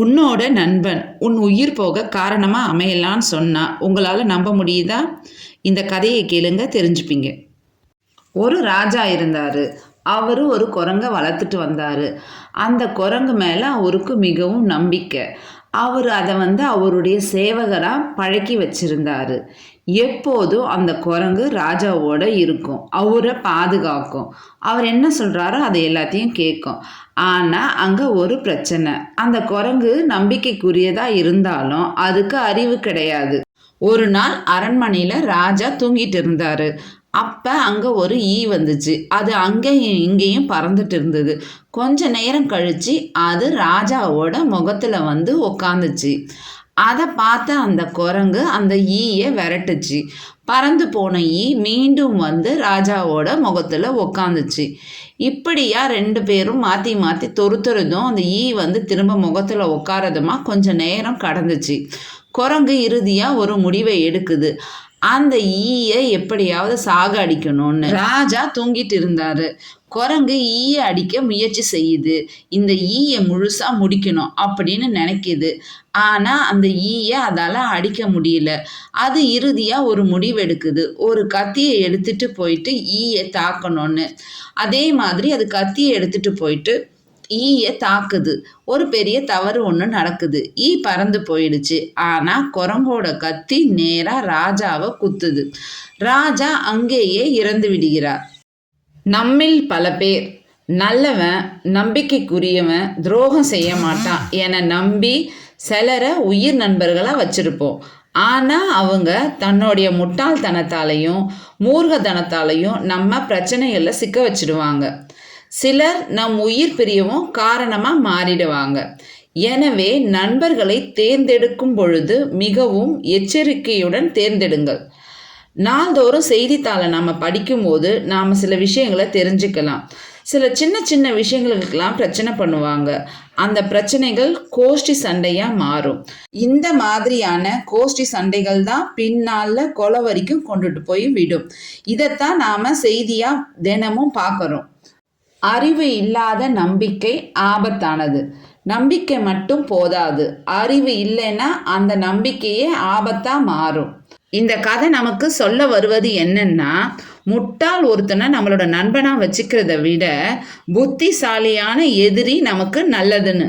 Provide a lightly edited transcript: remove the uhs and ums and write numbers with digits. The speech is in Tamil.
உன்னோட நண்பன் உன் உயிர் போக காரணமாக அமையலான்னு சொன்னால் உங்களால் நம்ப முடியுதா? இந்த கதையை கேளுங்க, தெரிஞ்சுப்பீங்க. ஒரு ராஜா இருந்தார். அவர் ஒரு குரங்கை வளர்த்துட்டு வந்தார். அந்த குரங்கு மேலே அவருக்கு மிகவும் நம்பிக்கை. அவர் அதை அவருடைய சேவகராக பழக்கி வச்சிருந்தார். எப்போதும் அந்த குரங்கு ராஜாவோட இருக்கும், அவரை பாதுகாக்கும், அவர் என்ன சொல்கிறாரோ அதை எல்லாத்தையும் கேட்கும். ஆனால் அங்கே ஒரு பிரச்சனை. அந்த குரங்கு நம்பிக்கைக்குரியதாக இருந்தாலும் அதுக்கு அறிவு கிடையாது. ஒரு நாள் அரண்மனையில் ராஜா தூங்கிட்டு இருந்தார். அப்போ அங்கே ஒரு ஈ வந்துச்சு. அது அங்கேயும் இங்கேயும் பறந்துட்டு இருந்தது. கொஞ்ச நேரம் கழித்து அது ராஜாவோட முகத்தில் உக்காந்துச்சு. அதை பார்த்த அந்த குரங்கு அந்த ஈயை விரட்டுச்சு. பறந்து போன ஈ மீண்டும் ராஜாவோட முகத்தில் உக்காந்துச்சு. இப்படியா ரெண்டு பேரும் மாற்றி மாற்றி தொறுத்துறதும் அந்த ஈ திரும்ப முகத்தில் உட்காரதுமா கொஞ்சம் நேரம் கடந்துச்சு. குரங்கு இறுதியாக ஒரு முடிவை எடுக்குது. அந்த ஈயை எப்படியாவது சாக அடிக்கணும்னு. ராஜா தூங்கிட்டு இருந்தாரு. குரங்கு ஈயை அடிக்க முயற்சி செய்யுது. இந்த ஈயை முழுசா முடிக்கணும் அப்படின்னு நினைக்குது. ஆனா அந்த ஈயை அதால அடிக்க முடியல. அது இறுதியா ஒரு முடிவெடுக்குது. ஒரு கத்தியை எடுத்துட்டு போயிட்டு ஈயை தாக்கணும்னு. அதே மாதிரி அது கத்தியை எடுத்துட்டு போயிட்டு ஈயை தாக்குது. ஒரு பெரிய தவறு ஒன்று நடக்குது. ஈ பறந்து போயிடுச்சு. ஆனால் குரங்கோட கத்தி நேராக ராஜாவை குத்துது. ராஜா அங்கேயே இறந்து விடுகிறார். நம்மில் பல பேர் நல்லவன், நம்பிக்கைக்குரியவன், துரோகம் செய்ய மாட்டான் என நம்பி சிலரை உயிர் நண்பர்களாக வச்சுருப்போம். ஆனால் அவங்க தன்னுடைய முட்டாள்தனத்தாலையும் மூர்க்கத்தனத்தாலையும் நம்ம பிரச்சனைகளில் சிக்க வச்சிடுவாங்க. சிலர் நம் உயிர் பிரியவும் காரணமாக மாறிடுவாங்க. எனவே நண்பர்களை தேர்ந்தெடுக்கும் பொழுது மிகவும் எச்சரிக்கையுடன் தேர்ந்தெடுங்கள். நாள்தோறும் செய்தித்தாளை நம்ம படிக்கும்போது நாம் சில விஷயங்களை தெரிஞ்சுக்கலாம். சில சின்ன சின்ன விஷயங்களுக்கெல்லாம் பிரச்சனை பண்ணுவாங்க. அந்த பிரச்சனைகள் கோஷ்டி சண்டையாக மாறும். இந்த மாதிரியான கோஷ்டி சண்டைகள் தான் பின்னால் கொலை வரைக்கும் கொண்டுட்டு போய் விடும். இதைத்தான் நாம் செய்தியாக தினமும் பார்க்குறோம். அறிவு இல்லாத நம்பிக்கை ஆபத்தானது. நம்பிக்கை மட்டும் போதாது, அறிவு இல்லைன்னா அந்த நம்பிக்கையே ஆபத்தாக மாறும். இந்த கதை நமக்கு சொல்ல வருவது என்னன்னா, முட்டாள் ஒருத்தனை நம்மளோட நண்பனாக வச்சுக்கிறத விட புத்திசாலியான எதிரி நமக்கு நல்லதுன்னு.